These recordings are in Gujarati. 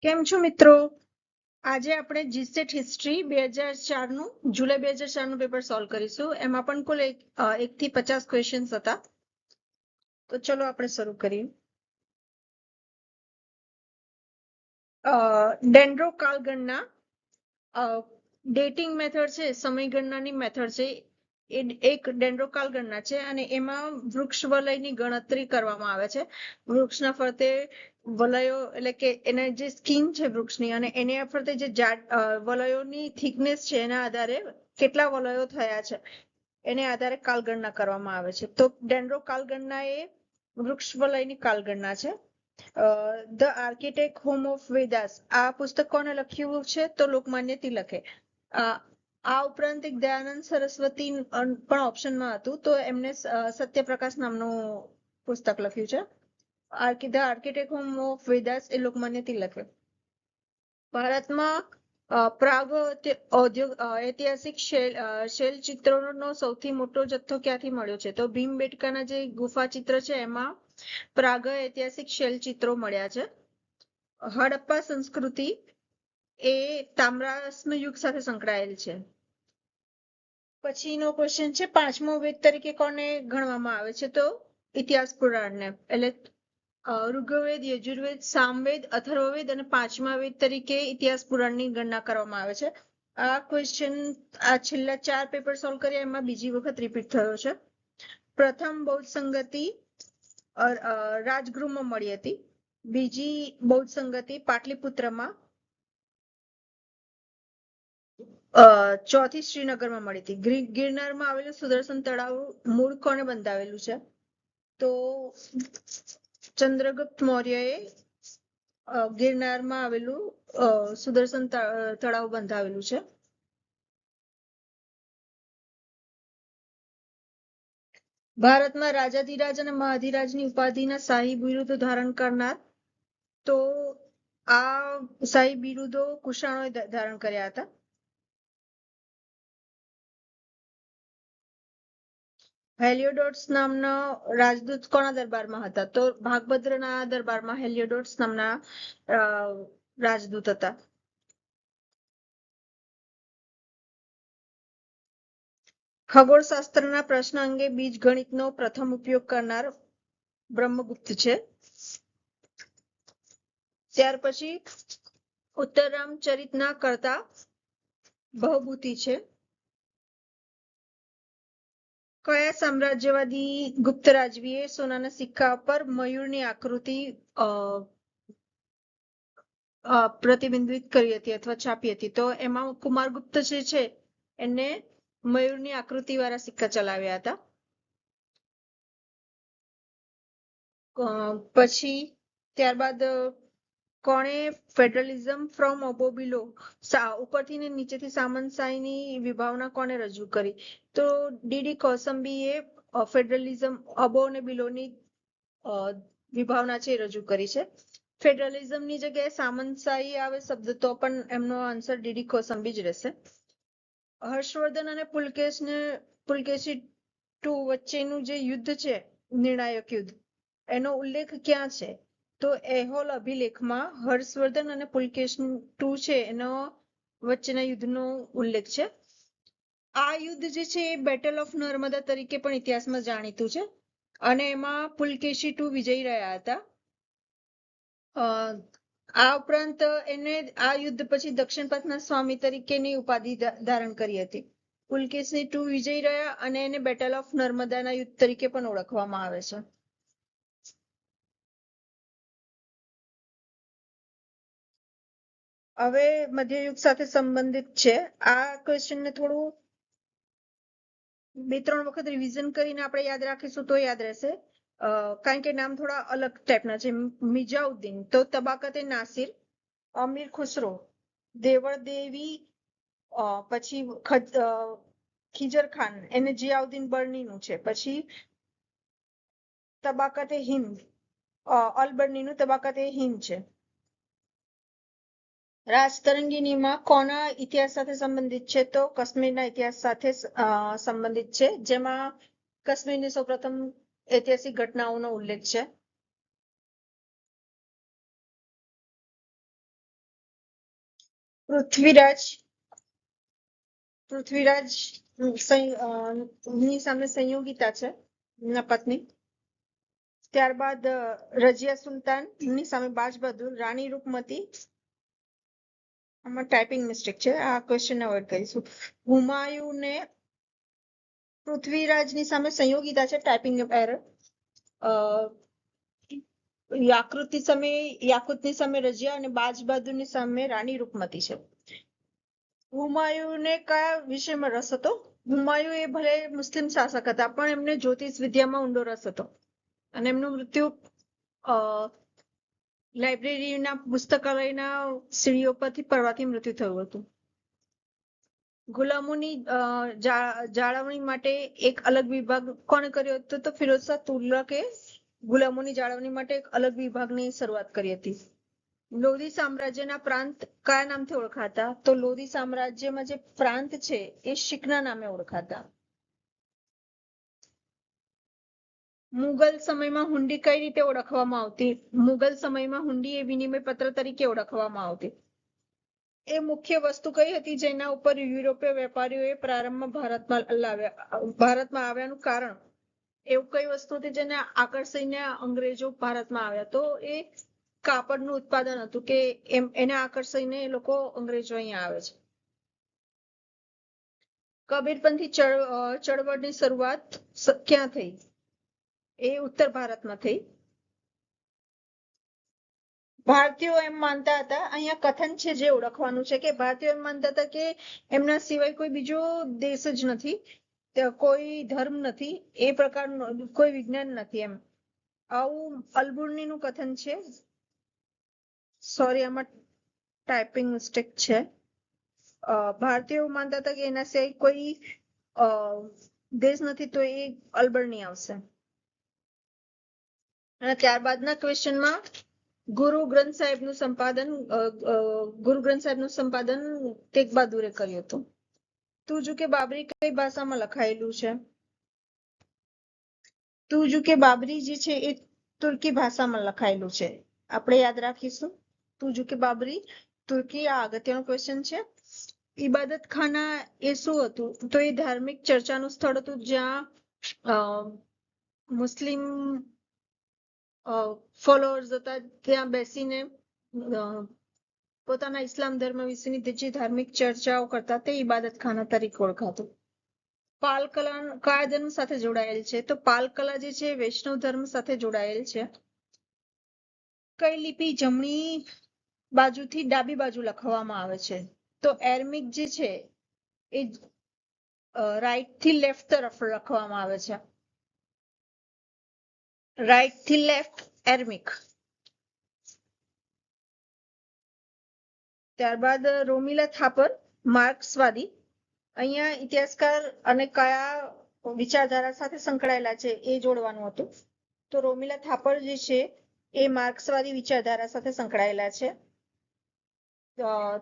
કેમ છો મિત્રો? આજે આપણે જીસેટ હિસ્ટ્રી 2004 નું જુલાઈ 2004 નું પેપર સોલ્વ કરીશું. એમાં પણ કુલ 1 થી 50 ક્વેશ્ચન્સ હતા. તો ચલો આપણે શરૂ કરીએ. ડેન્ડ્રો કાળગણના ડેટિંગ મેથડ છે, સમયગણનાની મેથડ છે, એ એક ડેન્ડ્રો કાળગણના છે અને એમાં વૃક્ષ વલયની ગણતરી કરવામાં આવે છે. વૃક્ષના ફરતે વલયો એટલે કે એના જે સ્કીન છે વૃક્ષની અને એના ફરતે જે વલયોની થિકનેસ છે એના આધારે કેટલા વલયો થયા છે એને આધારે કાળગણના કરવામાં આવે છે. તો ડેન્ડ્રો કાળગણના એ વૃક્ષ વલયની કાળગણના છે. ધ આર્કિટેક્ટ હોમ ઓફ વેદાસ આ પુસ્તક કોને લખ્યું છે? તો લોકમાન્ય તિલકે. આ ઉપરાંત એક દયાનંદ સરસ્વતી પણ ઓપ્શનમાં હતું, તો એમને સત્યપ્રકાશ નામનું પુસ્તક લખ્યું છે. ધ આર્કિટેક્ટ હોમ ઓફ વેદાસ એ લોકમાન્ય તિલકે. ભારતમાં પ્રાગ ઐતિહાસિક શૈલ ચિત્રોનો સૌથી મોટો જથ્થો ક્યાંથી મળ્યો છે? તો ભીમબેટકાના જે ગુફા ચિત્ર છે એમાં પ્રાગ ઐતિહાસિક શૈલ ચિત્રો મળ્યા છે. હડપ્પા સંસ્કૃતિ એ તામ્રસનો યુગ સાથે સંકળાયેલ છે. પછીનો ક્વેશ્ચન છે, પાંચમો વેદ તરીકે કોને ગણવામાં આવે છે? તો ઇતિહાસ પુરાણને. એટલે ઋગ્વેદ, યજુર્વેદ, સામવેદ, અથર્વવેદ અને પાંચમા વેદ તરીકે ઇતિહાસ પુરાણની ગણના કરવામાં આવે છે. આ ક્વેશ્ચન આ છેલ્લા 4 પેપર સોલ્વ કર્યા એમાં બીજી વખત રિપીટ થયો છે. પ્રથમ બૌદ્ધ સંગતિ રાજગૃહમાં મળી હતી. બીજી બૌદ્ધ સંગતિ પાટલીપુત્રમાં, ચોથી શ્રીનગરમાં મળી હતી. ગિરનારમાં આવેલું સુદર્શન તળાવ મૂળ કોને બંધાવેલું છે? તો ચંદ્રગુપ્ત મૌર્યએ ગિરનારમાં આવેલું સુદર્શન તળાવ બંધાવેલું છે. ભારતમાં રાજાધિરાજ અને મહાધિરાજની ઉપાધિના શાહી બિરુદો ધારણ કરનાર, તો આ શાહી બિરુદો કુષાણોએ ધારણ કર્યા હતા. હેલિયોડોટ્સ નામના રાજદૂત કોના દરબારમાં હતા? તો ભાગભદ્રના દરબારમાં હેલિયોડોટ્સ નામના રાજદૂત હતા. ખગોળશાસ્ત્રના પ્રશ્ન અંગે બીજગણિતનો પ્રથમ ઉપયોગ કરનાર બ્રહ્મગુપ્ત છે. ત્યાર પછી ઉત્તરરામચરિતના કર્તા ભવભૂતિ છે. કયા સામ્રાજ્યવાદી ગુપ્ત રાજવીએ સોનાના સિક્કા પર મયુરની આકૃતિ પ્રતિબિંબિત કરી હતી અથવા છાપી હતી? તો એમાં કુમારગુપ્ત જે છે એને મયુરની આકૃતિ વાળા સિક્કા ચલાવ્યા હતા. પછી ત્યારબાદ કોણે ફેડરલિઝમ ફ્રોમ અબો બિલો ઉપરથી ને નીચેથી સામંતશાહીની વિભાવના કોને રજૂ કરી? તો ડીડી કોસંબીએ ફેડરલિઝમ અબો અને બિલોની વિભાવના છે રજૂ કરી છે. ફેડરલિઝમની જગ્યાએ સામંતશાહી આવે શબ્દ તો પણ એમનો આન્સર ડીડી કોસંબી જ રહેશે. હર્ષવર્ધન અને પુલકેશી ટુ વચ્ચેનું જે યુદ્ધ છે, નિર્ણાયક યુદ્ધ, એનો ઉલ્લેખ ક્યાં છે? તો એહોલ અભિલેખમાં હર્ષવર્ધન અને પુલકેશી ટુ છે એનો વચ્ચેના યુદ્ધનો ઉલ્લેખ છે. આ યુદ્ધ જે છે એ બેટલ ઓફ નર્મદા તરીકે પણ ઇતિહાસમાં જાણીતું છે અને એમાં પુલકેશી ટુ વિજયી રહ્યા હતા. આ ઉપરાંત એને આ યુદ્ધ પછી દક્ષિણ પથના સ્વામી તરીકેની ઉપાધિ ધારણ કરી હતી. પુલકેશી ટુ વિજયી રહ્યા અને એને બેટલ ઓફ નર્મદાના યુદ્ધ તરીકે પણ ઓળખવામાં આવે છે. હવે મધ્યયુગ સાથે સંબંધિત છે. આ ક્વેશ્ચનને થોડું 2-3 વખત રિવિઝન કરીને આપણે યાદ રાખીશું તો યાદ રહેશે, કારણ કે નામ થોડા અલગ ટાઈપના છે. મિજાઉદ્દીન તો તબાકતે નાસિર, અમીર ખુસરો, દેવળ દેવી, પછી ખિજર ખાન એને જિયાઉદ્દીન બર્નીનું છે. પછી તબાકતે હિન્દ અલ બર્નીનું તબાકતે હિન્દ છે. રાજતરંગીણીમાં કોના ઇતિહાસ સાથે સંબંધિત છે? તો કાશ્મીરના ઇતિહાસ સાથે સંબંધિત છે, જેમાં કાશ્મીરની સૌપ્રથમ ઐતિહાસિક ઘટનાઓનો ઉલ્લેખ છે. પૃથ્વીરાજ ની સામે સંયોગિતા છે એમના પત્ની. ત્યારબાદ રજિયા સુલતાન ની સામે બાજ બહાદુર, રાણી રૂપમતી. આમાં ટાઈપિંગ મિસ્ટેક છે, આ ક્વેશ્ચન અવોઇડ કરીશું. હુમાયુ ને પૃથ્વીરાજની સામે સંયોગિતા છે, ટાઈપિંગ એરર. યાકુતની સામે રજિયા અને બાજ બહાદુરની સામે રાણી રૂપમતી છે. હુમાયુને કયા વિષયમાં રસ હતો? હુમાયુ એ ભલે મુસ્લિમ શાસક હતા પણ એમને જ્યોતિષ વિદ્યામાં ઊંડો રસ હતો અને એમનું મૃત્યુ લાઇબ્રેરીના પુસ્તકાલયના સીડીઓ પરથી પડવાથી મૃત્યુ થયું હતું. ગુલામોની જાળવણી માટે એક અલગ વિભાગ કોણે કર્યો હતો? તો ફિરોઝશાહ તુગલકે ગુલામોની જાળવણી માટે એક અલગ વિભાગની શરૂઆત કરી હતી. લોધી સામ્રાજ્યના પ્રાંત કયા નામથી ઓળખાતા? તો લોધી સામ્રાજ્યમાં જે પ્રાંત છે એ શીખના નામે ઓળખાતા. મુગલ સમયમાં હુંડી કઈ રીતે ઓળખવામાં આવતી? મુગલ સમયમાં હુંડી એ વિનિમય પત્ર તરીકે ઓળખવામાં આવતી. એ મુખ્ય વસ્તુ કઈ હતી જેના ઉપર યુરોપીય વેપારીઓએ પ્રારંભમાં ભારતમાં આવ્યાનું કારણ? એવું કઈ વસ્તુ હતી જેને આકર્ષીને અંગ્રેજો ભારતમાં આવ્યા? તો એ કાપડનું ઉત્પાદન હતું કે એને આકર્ષીને એ લોકો અંગ્રેજો અહીંયા આવે છે. કબીરપંથી ચળવળની શરૂઆત ક્યાં થઈ? એ ઉત્તર ભારતમાં થઈ. ભારતીયો એમ માનતા હતા, અહીંયા કથન છે જે ઓળખવાનું છે કે ભારતીયો એમ માનતા હતા કે એમના સિવાય કોઈ બીજો દેશ જ નથી, કોઈ ધર્મ નથી, એ પ્રકારનું કોઈ વિજ્ઞાન નથી એમ. આવું અલબુર્નીનું કથન છે. સોરી, આમાં ટાઈપિંગ મિસ્ટેક છે. ભારતીયો માનતા હતા કે એના સિવાય કોઈ દેશ નથી, તો એ અલબર્ની આવશે. અને ત્યારબાદના ક્વેશ્ચનમાં ગુરુ ગ્રંથ સાહેબનું સંપાદન તેગ બહાદુરે કર્યું હતું. તુજુ કે બાબરી કઈ ભાષામાં લખાયેલું છે? તુજુ કે બાબરી જે છે એ તુર્કી ભાષામાં લખાયેલું છે. આપણે યાદ રાખીશું. તુજુ કે બાબરી તુર્કી. આ અગત્યનો ક્વેશ્ચન છે. ઇબાદત ખાના એ શું હતું? તો એ ધાર્મિક ચર્ચાનું સ્થળ હતું જ્યાં મુસ્લિમ ફોલોઅર્સ હતા, ત્યાં બેસીને પોતાના ઇસ્લામ ધર્મ વિશેની જે ધાર્મિક ચર્ચાઓ કરતા તે ઇબાદત ખાના તરીકે ઓળખાતું. પાલકલા કયા ધર્મ સાથે જોડાયેલ છે? તો પાલકલા જે છે વૈષ્ણવ ધર્મ સાથે જોડાયેલ છે. કઈ લિપિ જમણી બાજુથી ડાબી બાજુ લખવામાં આવે છે? તો એરમિક જે છે એ રાઈટ થી લેફ્ટ તરફ લખવામાં આવે છે. રાઈટ થી લેફ્ટ એરમિક. ત્યારબાદ રોમિલા થાપર માર્ક્સવાદી. અહીંયા ઇતિહાસકાર અને કયા વિચારધારા સાથે સંકળાયેલા છે એ જોડવાનું હતું. તો રોમિલા થાપર જે છે એ માર્ક્સવાદી વિચારધારા સાથે સંકળાયેલા છે.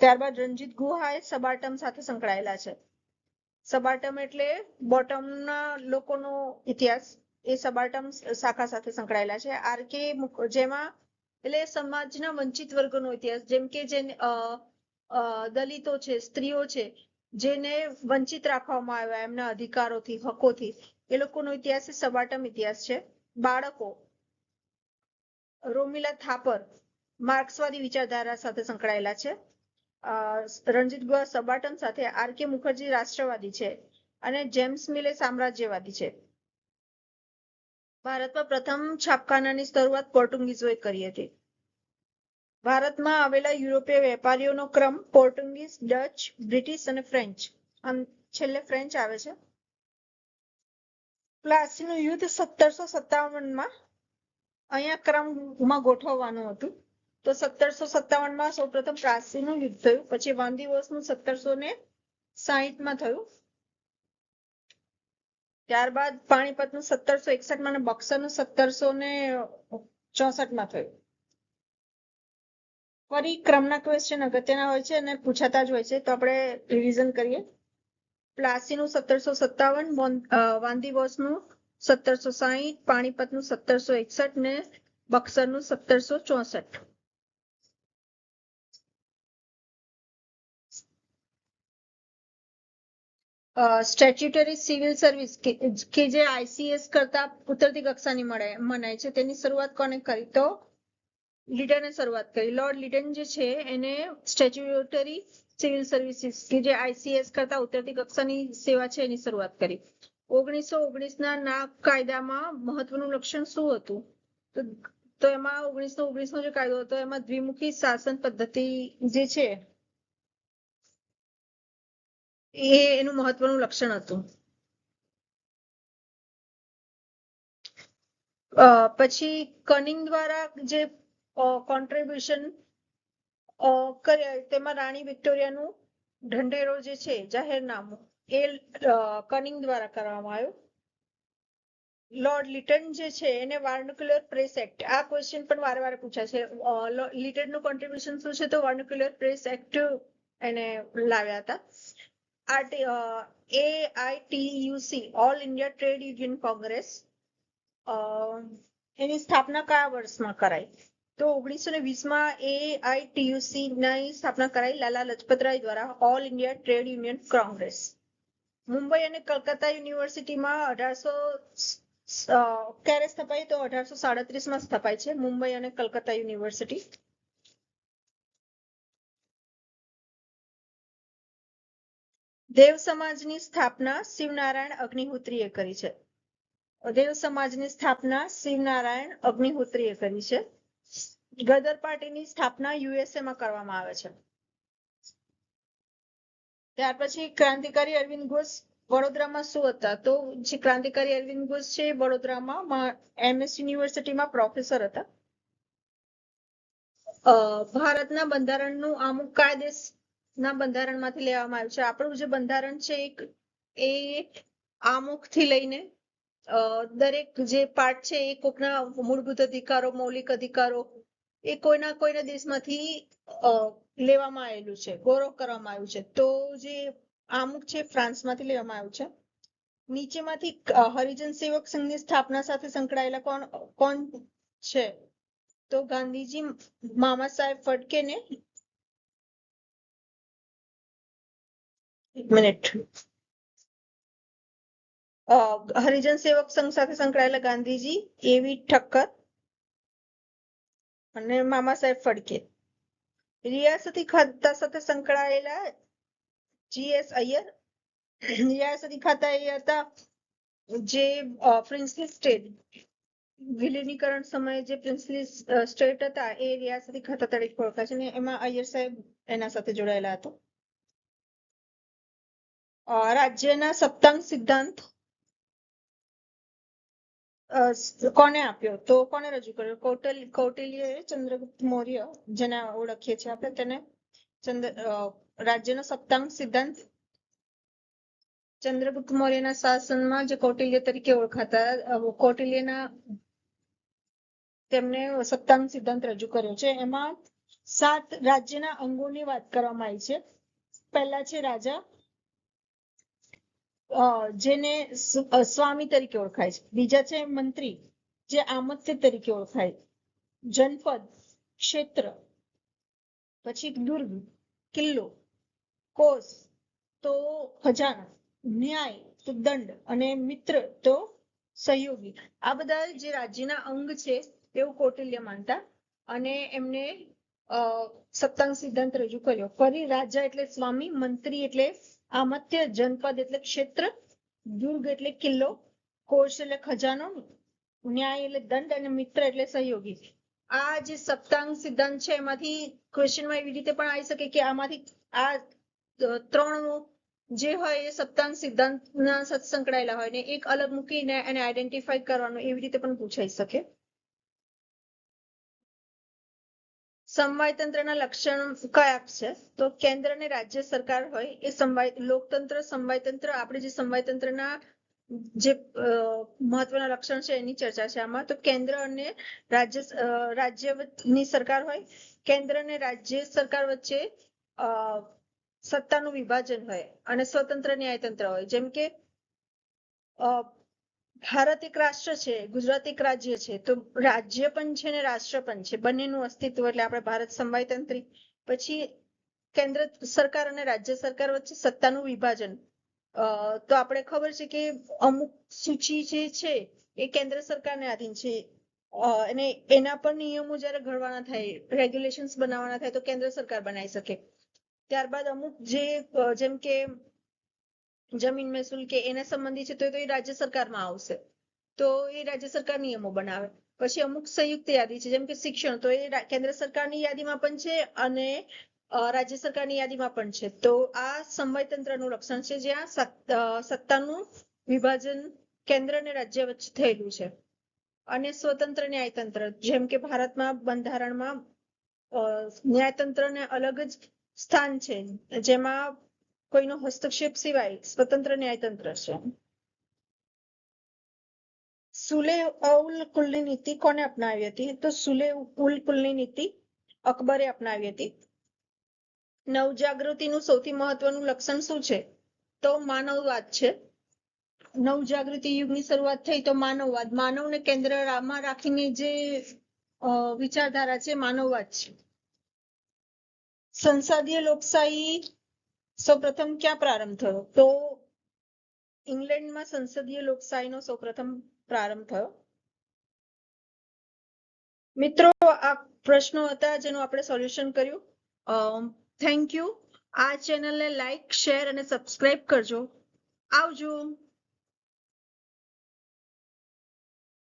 ત્યારબાદ રણજીત ગુહા એ સબાર્ટમ સાથે સંકળાયેલા છે. સબાર્ટમ એટલે બોટમના લોકોનો ઇતિહાસ, એ સબાર્ટમ શાખા સાથે સંકળાયેલા છે. આરકે જેમાં એટલે સમાજના વંચિત વર્ગોનો ઇતિહાસ, જેમ કે જે દલિતો છે, સ્ત્રીઓ છે, જેને વંચિત રાખવામાં આવ્યા એમના અધિકારોથી, હકોથી, એ લોકોનો ઇતિહાસ એ સબાર્ટમ ઇતિહાસ છે. બાળકો રોમિલા થાપર માર્ક્સવાદી વિચારધારા સાથે સંકળાયેલા છે. રણજીત ગુહા સબાર્ટમ સાથે, આરકે મુખર્જી રાષ્ટ્રવાદી છે અને જેમ્સ મિલે સામ્રાજ્યવાદી છે. ભારતમાં પ્રથમ છાપખાનાની શરૂઆત પોર્ટુગીઝોએ કરી હતી. ભારતમાં આવેલા યુરોપીય વેપારીઓનો ક્રમ પોર્ટુગીઝ, ડચ, બ્રિટિશ અને ફ્રેન્ચ. આમ છેલ્લે ફ્રેન્ચ આવે છે. પ્લાસીનું યુદ્ધ 1757માં અહીંયા ક્રમમાં ગોઠવવાનું હતું. તો 1757માં સૌપ્રથમ પ્લાસીનું યુદ્ધ થયું, પછી વાંદીવોસનું 1760માં થયું. ત્યારબાદ પાણીપતનું 1761માં અને બક્સરનું 1764માં થયું. ફરી ક્રમના ક્વેશ્ચન અગત્યના હોય છે અને પૂછાતા જ હોય છે, તો આપણે રિવિઝન કરીએ. પ્લાસીનું 1757, વાંદીવોસનું 1760, પાણીપતનું 1761 ને બક્સરનું 1764. સ્ટેચ્યુટરી સિવિલ સર્વિસ કે જે ICS કરતા ઉતરતી કક્ષાની મનાય છે, તેની શરૂઆત કોને કરી? તો લીડને શરૂઆત કરી. લોર્ડ લીડન જે છે એને સ્ટેચ્યુટરી સિવિલ સર્વિસીસ કે જે ICS કરતા ઉતરતી કક્ષાની સેવા છે એની શરૂઆત કરી. 1919 ના કાયદામાં મહત્વનું લક્ષણ શું હતું? તો એમાં 1919 નો જે કાયદો હતો એમાં દ્વિમુખી શાસન પદ્ધતિ જે છે એ એનું મહત્વનું લક્ષણ હતું. પછી કનિંગ દ્વારા જે કોન્ટ્રીબ્યુશન કર્યા તેમાં રાણી વિક્ટોરિયાનું ઢંઢેરો જે છે જાહેરનામું એ કનિંગ દ્વારા કરવામાં આવ્યું. લોર્ડ લિટન જે છે એને વર્નાક્યુલર પ્રેસ એક્ટ, આ ક્વેશ્ચન પણ વારે વારે પૂછાય છે. લિટનનું કોન્ટ્રીબ્યુશન શું છે? તો વર્નાક્યુલર પ્રેસ એક્ટ એને લાવ્યા હતા. AITUC All India Trade Union Congress એની સ્થાપના કયા વર્ષમાં કરાઈ? તો 1920 AITUC ની સ્થાપના કરાઈ લાલા લજપતરાય દ્વારા all India Trade Union Congress. Mumbai અને કલકત્તા યુનિવર્સિટીમાં 1800 ક્યારે સ્થપાઈ? તો 1837 સ્થપાઈ છે મુંબઈ અને કલકત્તા યુનિવર્સિટી. દેવ સમાજની સ્થાપના શિવનારાયણ અગ્નિહોત્રીએ કરી છે. દેવ સમાજની સ્થાપના શિવનારાયણ અગ્નિહોત્રીએ કરી છે. ગદર પાર્ટીની સ્થાપના USA માં કરવામાં આવે છે. ત્યાર પછી ક્રાંતિકારી અરવિંદ ઘોષ વડોદરામાં શું હતા? તો જે ક્રાંતિકારી અરવિંદ ઘોષ છે વડોદરામાં MS યુનિવર્સિટીમાં પ્રોફેસર હતા. ભારતના બંધારણનું આમુખ કયા દેશના બંધારણમાંથી લેવામાં આવ્યું છે? આપણું જે બંધારણ છે એ આમુખથી લઈને દરેક જે પાર્ટ છે એ કોઈના મૂળભૂત અધિકારો, મૌલિક અધિકારો એ કોઈના દેશમાંથી લેવામાં આવેલું છે, ગૌરવ કરવામાં આવ્યું છે. તો જે આમુખ છે ફ્રાન્સમાંથી લેવામાં આવ્યું છે. નીચેમાંથી હરિજન સેવક સંઘની સ્થાપના સાથે સંકળાયેલા કોણ છે? તો ગાંધીજી, મામા સાહેબ ફડકે ને એક મિનિટ હરિજન સેવક સંઘ સાથે સંકળાયેલા ગાંધીજી, એવી ઠક્કર અને મામા સાહેબ ફડકે. રિયાસતી ખાતા સાથે સંકળાયેલા GS અય્યર. રિયાસતી ખાતા એ હતા જે પ્રિન્સલી સ્ટેટ વિલીનીકરણ સમયે જે પ્રિન્સલી સ્ટેટ હતા એ રિયાસતી ખાતા તરીકે ઓળખાય છે ને એમાં અય્યર સાહેબ એના સાથે જોડાયેલા હતા. રાજ્યના સપ્તાંગ સિદ્ધાંત કોને આપ્યો? તો કોને રજૂ કર્યો? કૌટિલ્ય, ચંદ્રગુપ્ત મૌર્ય જેને ઓળખીએ છીએ આપણે તેને રાજ્યનો સપ્તાંગ સિદ્ધાંત ચંદ્રગુપ્ત મૌર્યના શાસનમાં જે કૌટિલ્ય તરીકે ઓળખાતા કૌટિલ્યના તેમને સપ્તાંગ સિદ્ધાંત રજૂ કર્યો છે. એમાં 7 રાજ્યના અંગોની વાત કરવામાં આવી છે. પહેલા છે રાજા, જેને સ્વામી તરીકે ઓળખાય છે. બીજા છે મંત્રી, જે આમત્ય તરીકે ઓળખાય. જનપદ, ક્ષેત્ર, પછી દુર્ગ, કિલ્લો, કોષ તો ખજાનો, ન્યાય તો દંડ અને મિત્ર તો સહયોગી. આ બધા જે રાજ્યના અંગ છે એવું કૌટિલ્ય માનતા અને એમને સપ્તાંગ સિદ્ધાંત રજૂ કર્યો. ફરી રાજા એટલે સ્વામી, મંત્રી એટલે આમત્ય, જનપદ એટલે ક્ષેત્ર, દુર્ગ એટલે કિલ્લો, કોષ એટલે ખજાનો, ન્યાય એટલે દંડ અને મિત્ર એટલે સહયોગી. આ જે સપ્તાંગ સિદ્ધાંત છે એમાંથી ક્વેશ્ચનમાં એવી રીતે પણ આવી શકે કે આમાંથી આ 3 જે હોય એ સપ્તાંગ સિદ્ધાંતના સાથે સંકળાયેલા હોય ને એક અલગ મૂકીને એને આઈડેન્ટિફાઈ કરવાનું એવી રીતે પણ પૂછાઈ શકે. સમવાય તંત્રના લક્ષણ કયા છે? તો કેન્દ્ર અને રાજ્ય સરકાર હોય એ લોકતંત્ર, સમવાય તંત્ર. આપણે જે સમવાય તંત્રના જે મહત્વના લક્ષણ છે એની ચર્ચા છે આમાં. તો કેન્દ્ર અને રાજ્યની સરકાર હોય. કેન્દ્ર અને રાજ્ય સરકાર વચ્ચે સત્તાનું વિભાજન હોય અને સ્વતંત્ર ન્યાયતંત્ર હોય. જેમ કે ભારત એક રાષ્ટ્ર છે, ગુજરાત એક રાજ્ય છે, તો રાજ્ય પણ છે ને રાષ્ટ્ર પણ છે, બંનેનું અસ્તિત્વ એટલે આપણે ભારત સમવાયતંત્રી. પછી કેન્દ્ર સરકાર અને રાજ્ય સરકાર વચ્ચે સત્તાનું વિભાજન તો આપણે ખબર છે કે અમુક સૂચિ જે છે એ કેન્દ્ર સરકારને આધીન છે અને એના પર નિયમો જ્યારે ઘડવાના થાય, રેગ્યુલેશન્સ બનાવવાના થાય તો કેન્દ્ર સરકાર બનાવી શકે. ત્યારબાદ અમુક જે જેમ કે જમીન મહેસૂલ કે એને સંબંધિત છે તો એ રાજ્ય સરકારમાં આવશે, તો એ રાજ્ય સરકાર નિયમો બનાવે. પછી અમુક સંયુક્ત યાદી છે, જેમ કે શિક્ષણ, તો એ કેન્દ્ર સરકારની યાદીમાં પણ છે અને રાજ્ય સરકારની યાદીમાં પણ છે. તો આ સમવાય તંત્રનું લક્ષણ છે, જ્યાં સત્તાનું વિભાજન કેન્દ્ર અને રાજ્ય વચ્ચે થયેલું છે. અને સ્વતંત્ર ન્યાયતંત્ર, જેમ કે ભારતમાં બંધારણમાં ન્યાયતંત્રને અલગ જ સ્થાન છે, જેમાં કોઈનો હસ્તક્ષેપ સિવાય સ્વતંત્ર ન્યાયતંત્ર છે. સુલે ઉલ કુલની નીતિ કોને અપનાવી હતી? તો સુલે ઉલ કુલની નીતિ અકબરે અપનાવી હતી. નવજાગૃતિનું સૌથી મહત્વનું લક્ષણ શું છે? તો માનવવાદ છે. નવજાગૃતિ યુગની શરૂઆત થઈ તો માનવવાદ, માનવને કેન્દ્રમાં રાખીને જે વિચારધારા છે માનવવાદ છે. સંસદીય લોકશાહી સૌપ્રથમ ક્યાં પ્રારંભ થયો? તો ઇંગ્લેન્ડમાં સંસદીય લોકશાહીનો સૌપ્રથમ પ્રારંભ થયો. મિત્રો, આ પ્રશ્નો હતા જેનું આપણે સોલ્યુશન કર્યું. Thank you. આ ચેનલને લાઈક, શેર અને સબસ્ક્રાઇબ કરજો. આવજો.